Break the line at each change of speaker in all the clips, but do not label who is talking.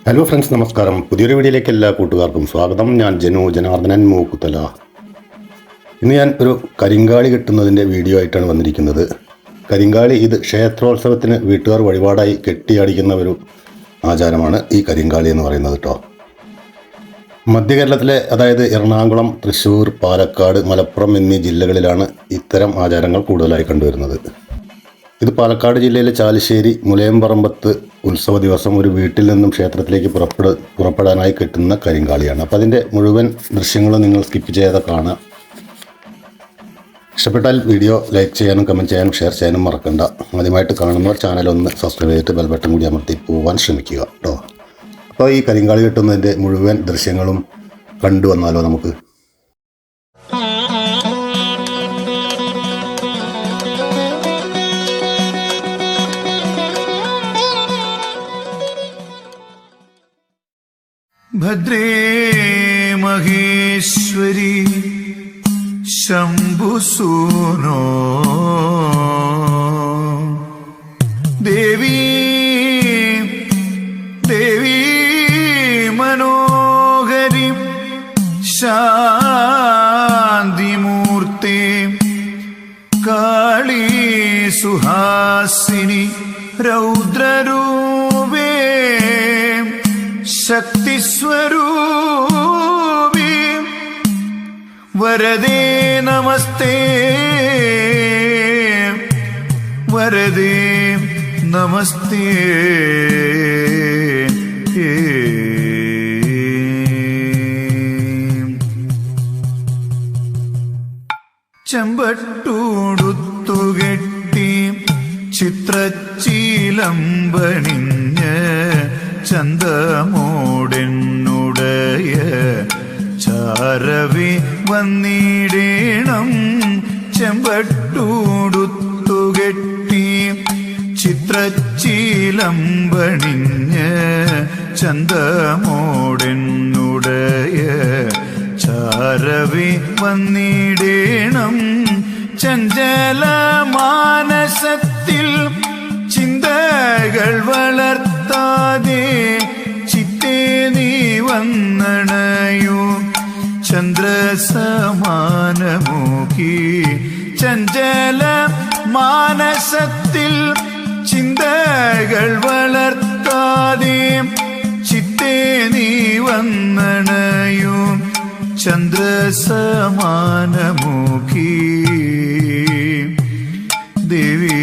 Hello friends, നമസ്കാരം. പുതിയൊരു വീഡിയോയിലേക്ക് എല്ലാ കൂട്ടുകാർക്കും സ്വാഗതം. ഞാൻ ജനാർദ്ദനൻ മൂക്കുത്തല. ഇന്ന് ഞാൻ ഒരു കരിങ്കാളി കെട്ടുന്നതിൻ്റെ വീഡിയോ ആയിട്ടാണ് വന്നിരിക്കുന്നത്. കരിങ്കാളി ഇത് ക്ഷേത്രോത്സവത്തിന് വീട്ടുകാർ വഴിപാടായി കെട്ടിയാടിക്കുന്ന ഒരു ആചാരമാണ് ഈ കരിങ്കാളി എന്ന് പറയുന്നത് കേട്ടോ. മധ്യ കേരളത്തിലെ, അതായത് എറണാകുളം, തൃശ്ശൂർ, പാലക്കാട്, മലപ്പുറം എന്നീ ജില്ലകളിലാണ് ഇത്തരം ആചാരങ്ങൾ കൂടുതലായി കണ്ടുവരുന്നത്. ഇത് പാലക്കാട് ജില്ലയിലെ ചാലിശ്ശേരി മുലയംപറമ്പത്ത് ഉത്സവ ദിവസം ഒരു വീട്ടിൽ നിന്നും ക്ഷേത്രത്തിലേക്ക് പുറപ്പെടാനായി കെട്ടുന്ന കരിങ്കാളിയാണ്. അപ്പോൾ അതിൻ്റെ മുഴുവൻ ദൃശ്യങ്ങളും നിങ്ങൾ സ്കിപ്പ് ചെയ്യാതെ കാണാം. ഇഷ്ടപ്പെട്ടാൽ വീഡിയോ ലൈക്ക് ചെയ്യാനും കമൻറ്റ് ചെയ്യാനും ഷെയർ ചെയ്യാനും മറക്കണ്ട. ആദ്യമായിട്ട് കാണുന്നവർ ചാനൽ ഒന്ന് സബ്സ്ക്രൈബ് ചെയ്തിട്ട് ബെൽ ബട്ടൺ കൂടി അമർത്തി പോകാൻ ശ്രമിക്കുക കേട്ടോ. അപ്പോൾ ഈ കരിങ്കാളി കെട്ടുന്നതിൻ്റെ മുഴുവൻ ദൃശ്യങ്ങളും കണ്ടുവന്നാലോ നമുക്ക്.
ഭദ്രേ മഹേശ്വരി ശംഭുസൂനോ ദേവി ദേവി മനോഹരി ശാന്തിമൂർത്തേ കാളീ സുഹാസിനി രൗദ്രരൂപേ ശക്തിസ്വരൂപി വരദേ നമസ്തേ വരദേ നമസ്തേ. ചെമ്പട്ടൂടുത്തുകെട്ടി ചിത്രച്ചീലമ്പണിഞ്ഞ് ചന്തമോടെന്നുടയ ചാരവി വന്നിടേണം. ചെമ്പട്ടൂടുത്തുകെട്ടി ചിത്രച്ചീലമ്പണിഞ്ഞ് ചന്തമോടെന്നുടയ ചാരവി വന്നിടേണം. ചഞ്ചല മാനസത്തിൽ ചിന്തകൾ വളർത്താതെ ചിത്തേ നീ വന്നണയോ ചന്ദ്രസമാനമുഖി. ചഞ്ചല മാനസത്തിൽ ചിന്തകൾ വളർത്താതെ ചിത്തേ നീ വന്നണയോ ചന്ദ്രസമാനമുഖി ദേവി.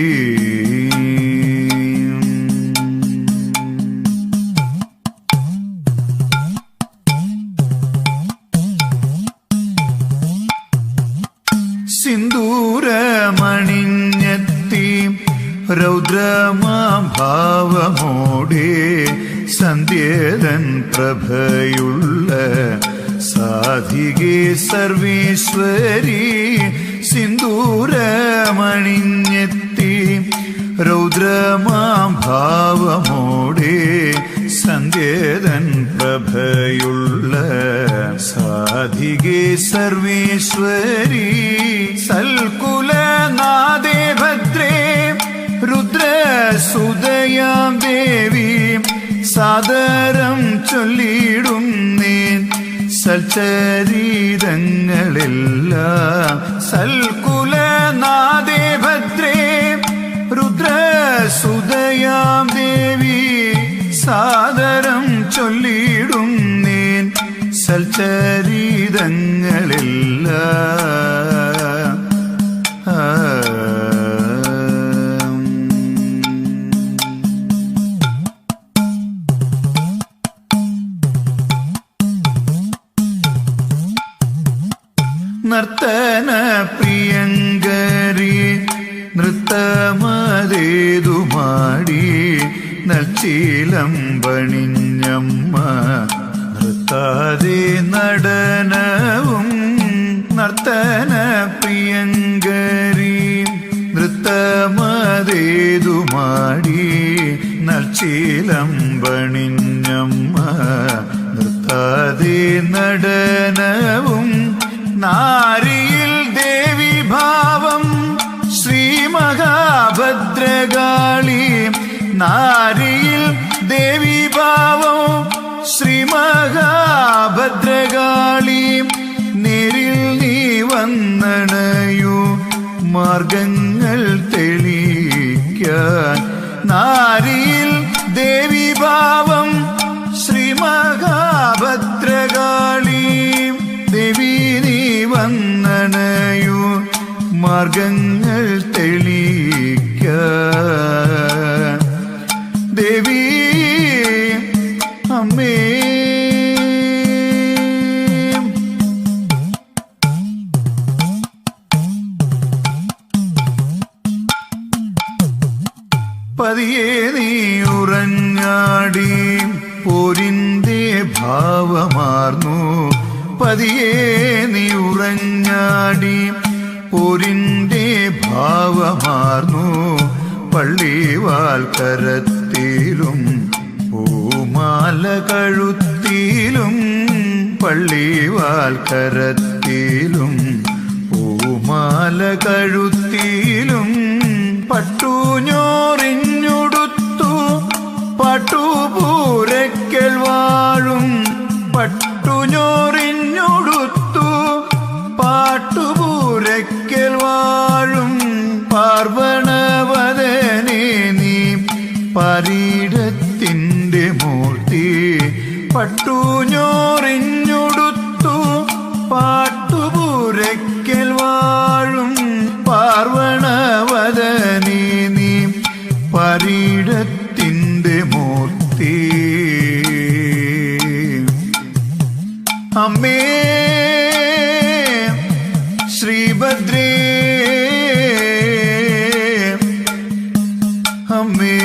സിന്ദൂരമണിഞ്ഞെത്തി രൗദ്രമാഭാവമോടെ സന്ധ്യതൻ പ്രഭയുള്ള സാധികേ സർവേശ്വരി. സിന്ദൂരമണിഞ്ഞെത്തി രൗദ്രമാഭാവമോടെ സന്ധ്യതൻ പ്രഭയുള്ള സാധികേ സർവേശ്വരി. സൽകുലനാദേ ഭദ്രേ രുദ്രസുതയാം ദേവി സാദരം ചൊല്ലിടുന്നേൻ സൽചരിതങ്ങളെല്ലാം. സൽകുലനാദേ ഭദ്രേ രുദ്രസുതയാം ദേവി സാദരം ചൊല്ലിടുന്നേൻ സൽചരിതങ്ങളെല്ലാം. നർത്തന പ്രിയങ്കരി നൃത്തമതേതു മാടി നൽച്ചീലം പണിഞ്ഞമ്മ നൃത്താതെ നടനവും നർത്തന പ്രിയങ്കരീ നൃത്തമതേതുമാടി നൽച്ചീലമ്പണിഞ്ഞമ്മ നൃത്താതെ നടനവും നാരിയിൽ ദേവി ഭാവം ശ്രീ മഹാഭദ്രകാളി നാരിയിൽ ദേവി ഭാവം ശ്രീ മഹാഭദ്രകാളി നേരിൽ നീ വന്നണയൂ മാർഗങ്ങൾ തെളിയിക്കാൻ നാരിയിൽ ദേവി ഭാവം ശ്രീ മഹാഭദ്രകാളി ദേവി നീ വന്നണയൂ മാർഗങ്ങൾ തെളിയിക്കാൻ ദേവി അമ്മേ പതിയെ നീ ഉറഞ്ഞാടി പോരിന്റെ ഭാവമാർന്നു പതിയെ നീ ഉറഞ്ഞാടി പോരിന്റെ ഭാവമാർന്നു പള്ളിവാൽക്കരത്തിലും പൂമാല കഴുത്തിലും പള്ളിവാൽക്കരത്തിലും പൂമാല കഴുത്തിലും പട്ടുഞ്ഞോറിഞ്ഞുടുത്തു പട്ടുപൂരയ്ക്കൽ വാഴും പട്ടുഞ്ഞോറിഞ്ഞുടുത്തു പാട്ടുപൂരയ്ക്കൽ വാഴും പാർവണവദനേ നീ പരീടത്തിന്റെ മൂർത്തി പട്ടുഞ്ഞോറിഞ്ഞുടുത്തു പാട്ടുപൂരയ്ക്കൽ വാഴും പാർവണവദനേ നീ പരീടത്തിന്റെ മൂർത്തി അമ്മേ ശ്രീഭദ്രേ അമ്മേ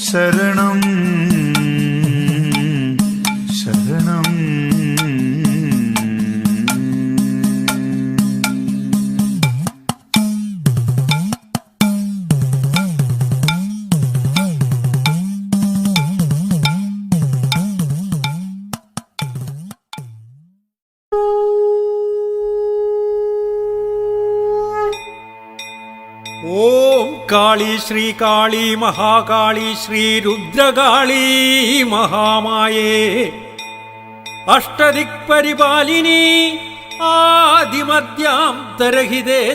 ശരണം ശരണം
ഓം കാളി ശ്രീ കാളി മഹാകാളി ശ്രീ രുദ്രകാളി മഹാമായേ അഷ്ടദിക്പരിപാലിനി ആദിമധ്യാന്തരഹിതേ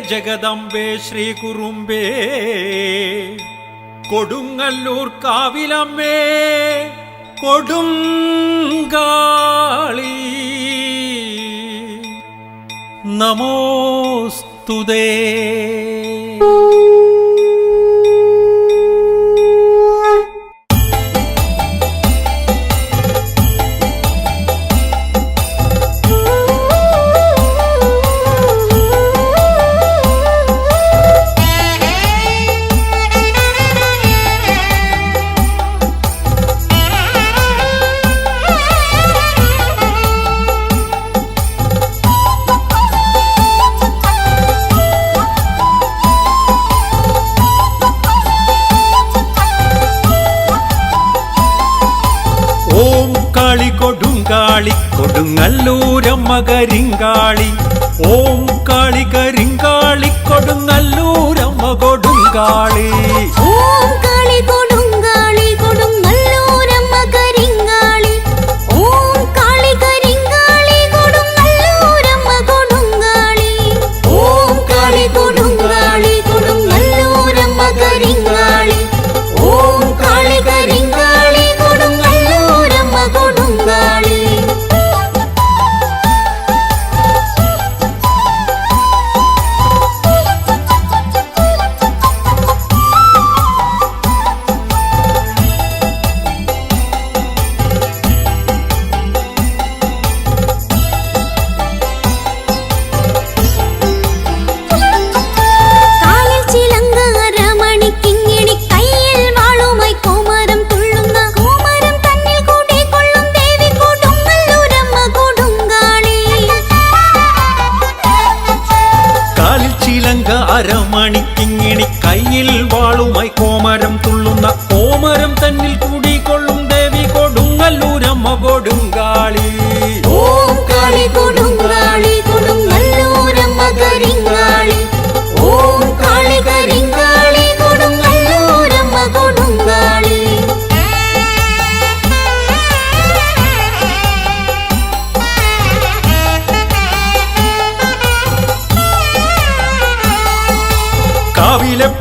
ജഗദംബേ ശ്രീ കുറുമ്പേ കൊടുങ്ങല്ലൂർ കാവിലമ്മേ കൊടുങ്കാളി നമോസ്തുതേ. കൊടുങ്കാളി കൊടുങ്ങല്ലൂരമ്മ കരിങ്കാളി ഓം കാളി കരിങ്കാളി കൊടുങ്ങല്ലൂരമ്മ കൊടുങ്കാളി
ഓം കാളി കൊടുങ്കാളി കൊടുങ്ങല്ലൂരമ്മ കരിങ്കാളി ഓം കാളി കരിങ്കാളി കൊടുങ്ങല്ലൂരമ്മ കൊടുങ്കാളി ഓം കാളി കൊടുങ്കാളി കൊടുങ്ങല്ലൂരമ്മ കരിങ്കാളി ഓം കാളി കരിങ്കാളി കൊടുങ്ങല്ലൂരമ്മ കൊടുങ്കാളി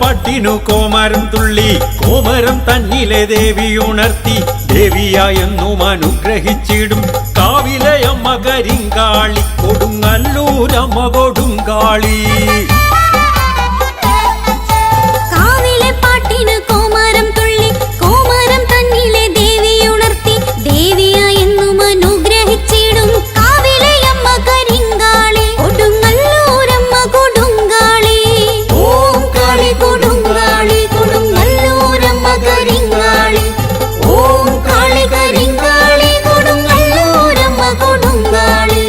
പാട്ടിനു കോമരം തുള്ളി കോമരം തന്നിലെ ദേവി ഉണർത്തി ദേവിയായെന്നും അനുഗ്രഹിച്ചിടും കാവിലെ അമ്മ കരിങ്കാളി കൊടുങ്ങല്ലൂരമ്മ കൊടുങ്കാളി
കാവിലെ പാട്ടിന് കോമരം തുള്ളി കോമരം തന്നിലെ ദേവി ഉണർത്തി ദേവിയായെന്നും അനുഗ്രഹിച്ചിടും കാവിലെ അമ്മ കരിങ്കാളി കൊടുങ്ങല്ലൂരമ്മ കൊടുങ്കാളി ഓം കാളി കൊടുങ്കാളി കൊടുങ്ങല്ലൂരമ്മ കരിങ്കാളി ഓം കാളി കരിങ്കാളി കൊടുങ്ങല്ലൂരമ്മ കൊടുങ്കാളി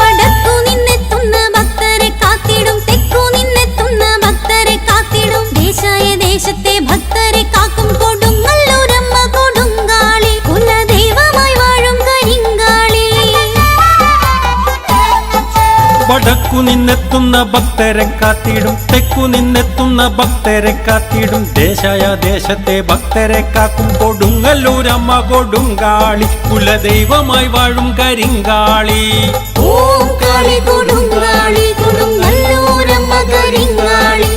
വടക്കു നിന്നെത്തുന്ന ഭക്തരെ കാത്തിടും തെക്കു നിന്നെത്തുന്ന ഭക്തരെ കാത്തിടും ദേശായ ദേശത്തെ ഭക്തരെ കാക്കും കൊടുങ്ങല്ലൂരമ്മ കൊടുങ്കാളി കുലദൈവമായി വാഴും കരിങ്കാളി
വടക്കു നിന്നെത്തുന്ന ഭക്തരെ കാത്തിടും തെക്കു നിന്നെത്തുന്ന ഭക്തരെ കാത്തിടും ദേശായ ദേശത്തെ ഭക്തരെ കാക്കും കൊടുങ്ങല്ലൂരമ്മ കൊടുങ്കാളി കുലദൈവമായി വാഴും കരിങ്കാളി
ഓം കാളി കൊടുങ്കാളി കൊടുങ്ങല്ലൂരമ്മ കരിങ്കാളി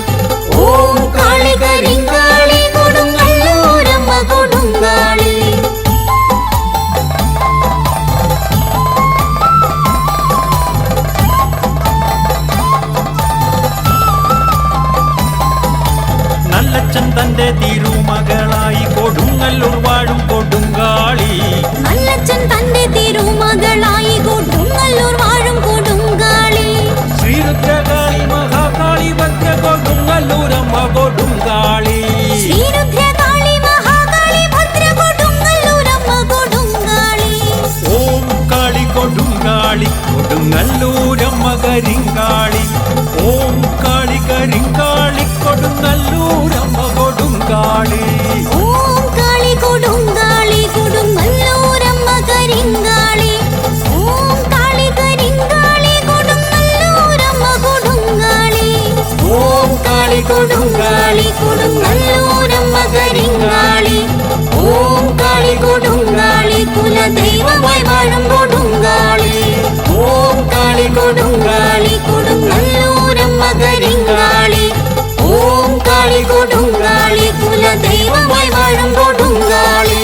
ഓം കാളി കരിങ്കാളി കൊടുങ്ങല്ലൂരമ്മ കൊടുങ്കാളി
നല്ലച്ഛൻ തന്റെ തിരുമകളായി കൊടുങ്ങല്ലൂർ വാഴും കൊടുങ്കാളി
നല്ലച്ഛൻ തന്റെ തിരുമകളായി കൊടുങ്ങല്ലൂർ വാഴും കൊടുങ്കാളി
ശ്രീരുദ്രകാളി മഹാകാളി ഭദ്ര കൊടുങ്ങല്ലൂരമ്മ കൊടുങ്കാളി
ശ്രീരുദ്രകാളി മഹാകാളി ഭദ്ര കൊടുങ്ങല്ലൂരമ്മ കൊടുങ്കാളി
ഓം കാളി കൊടുങ്കാളി കൊടുങ്ങല്ലൂരമ്മ കരിങ്കാളി ഓം കാളി കരിങ്കാളി കൊടുങ്ങല്ലൂരമ്മ കൊടുങ്കാളി
ഓം കാളി കൊടുങ്കാളി കൊടുങ്ങല്ലൂരമ്മ കരിങ്കാളി ഓം കാളി കരിങ്കാളി കൊടുങ്ങല്ലൂരമ്മ കൊടുങ്കാളി ഓം കാളി കൊടുങ്കാളി കൊടുങ്ങല്ലൂരമ്മ കരിങ്കാളി ഓം കാളി കൊടുങ്കാളി കുലദൈവമായി വാഴും കൊടുങ്കാളി ഓം കാളി കൊടുങ്കാളി കൊടുങ്ങല്ലൂരമ്മ കരിങ്കാളി ഓം കാളി കൊടുങ്കാളി കുലദൈവമായി വാഴും കൊടുങ്കാളി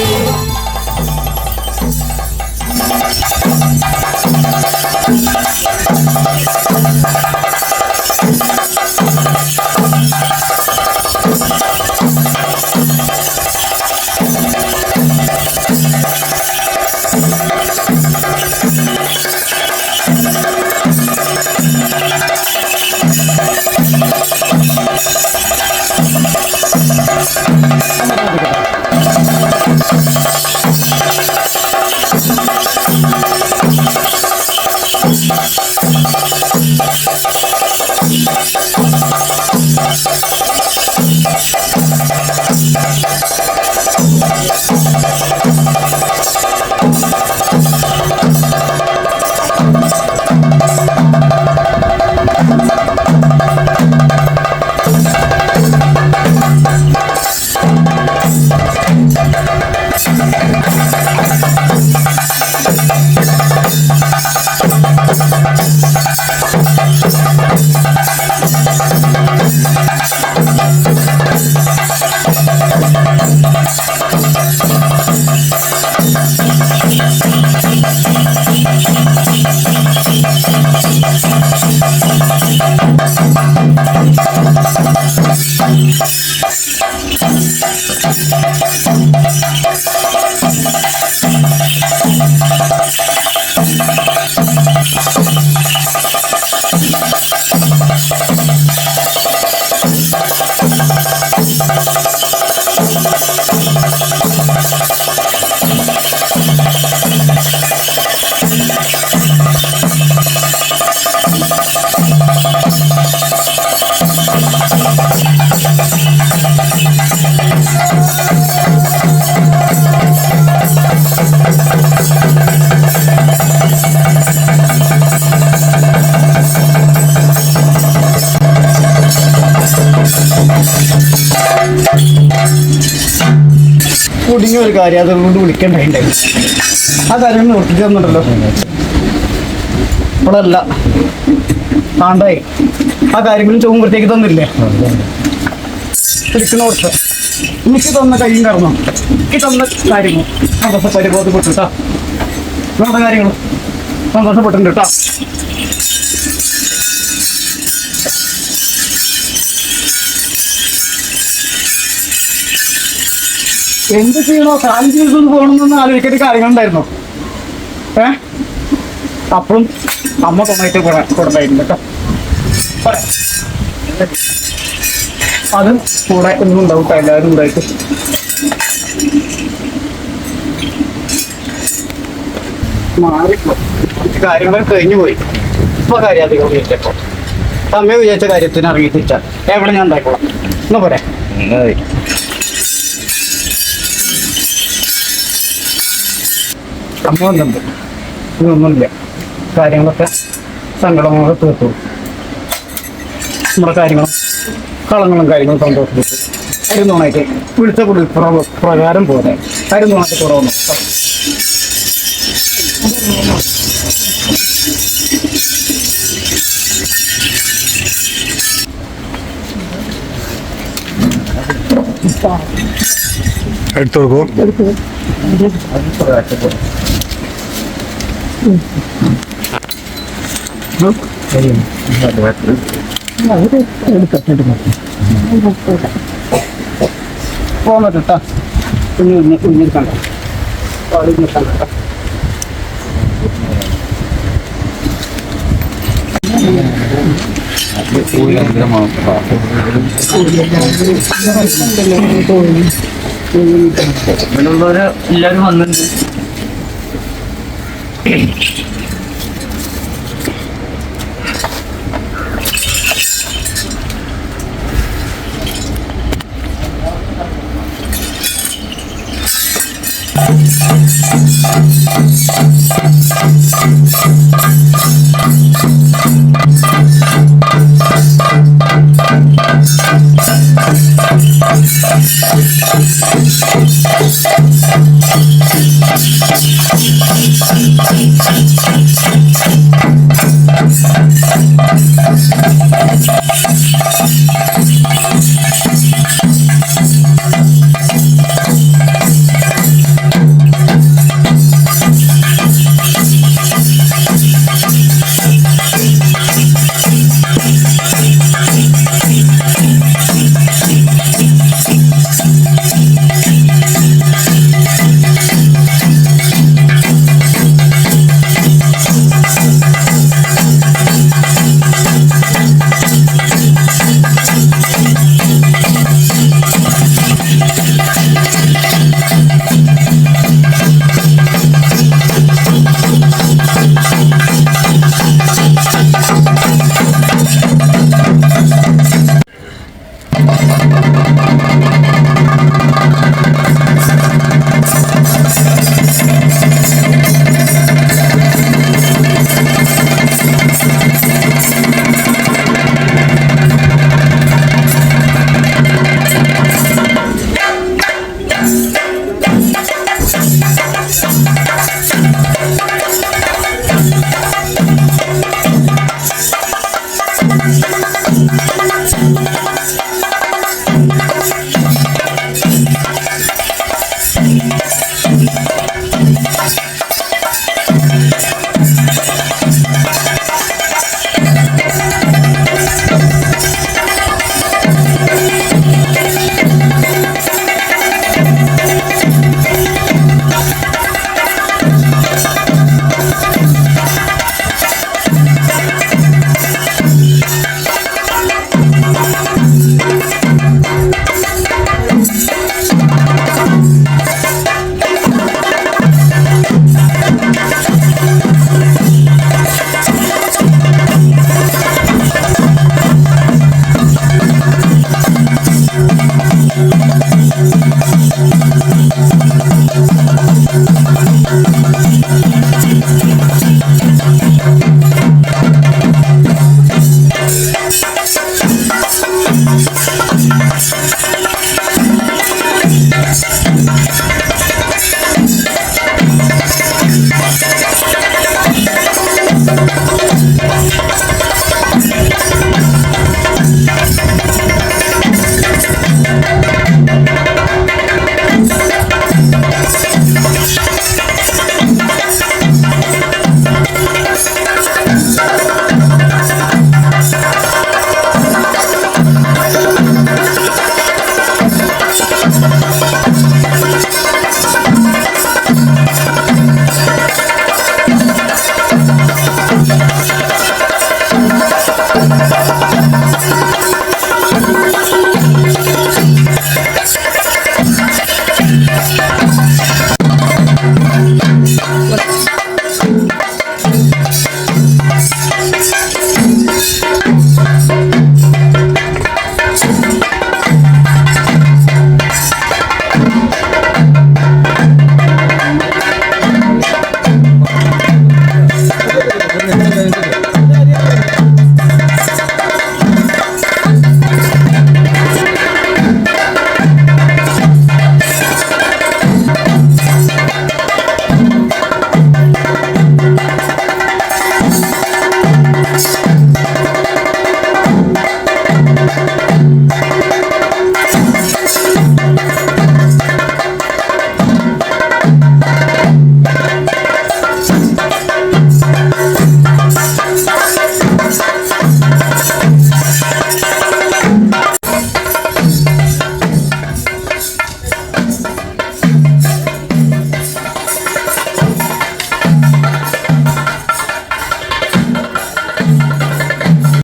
കുടുങ്ങിയ ഒരു കാര്യം അതുകൊണ്ട് വിളിക്കണ്ടായി. ആ കാര്യം നോക്കിച്ച് തന്നിട്ടല്ലോ ഇപ്പോഴല്ല താണ്ടായി. ആ കാര്യങ്ങളും ചോമ്പുറത്തേക്ക് തന്നില്ലേ വിളിക്കുന്ന കൊടുത്ത് എനിക്ക് തന്ന കയ്യും കറന്നു എനിക്ക് തന്ന കാര്യങ്ങൾ സന്തോഷപരിബോധപ്പെട്ടു കേട്ടോ. നമ്മുടെ കാര്യങ്ങൾ സന്തോഷപ്പെട്ടിട്ടുണ്ട് കേട്ടോ. എന്ത് ചെയ്യണോ കാലം ജീവിതം പോകണമെന്ന് ആലോചിക്കേണ്ട കാര്യങ്ങളുണ്ടായിരുന്നു. അപ്പോഴും അമ്മ തൊണ്ണായിട്ട് കൊടുത്തായിരുന്നു കേട്ടോ. അതും കൂടെ ഒന്നും ഉണ്ടാവും കേട്ടോ. എല്ലാവരും ഉണ്ടായിട്ട് മാറിപ്പോ കാര്യങ്ങളൊക്കെ കഴിഞ്ഞു പോയി. ഇപ്പൊ കാര്യാധികം വിചാരിച്ചപ്പോ അമ്മയെ വിചാരിച്ച കാര്യത്തിന് ഇറങ്ങി തിരിച്ചാൽ എവിടെ ഞാൻ ഉണ്ടായിക്കോളാം എന്നാ പോരെ. അമ്മ വന്നിട്ടുണ്ട്. ഇതൊന്നുമില്ല. കാര്യങ്ങളൊക്കെ സങ്കടങ്ങളൊക്കെ തീർത്തു. നമ്മുടെ കാര്യങ്ങളും കളങ്ങളും കാര്യങ്ങളും സന്തോഷിപ്പിച്ചു. അരുന്നോണായിട്ട് വിളിച്ച പ്രകാരം പോലെ അരുന്നോണായിട്ട് കുറവൊന്നും
എടുത്തോളൂ.
പോന്നിട്ടാ കുഞ്ഞിരിക്കണ്ട നിൽക്കണ്ട. ഇവിടെയുള്ളവര് എല്ലാവരും വന്നിട്ടുണ്ട്.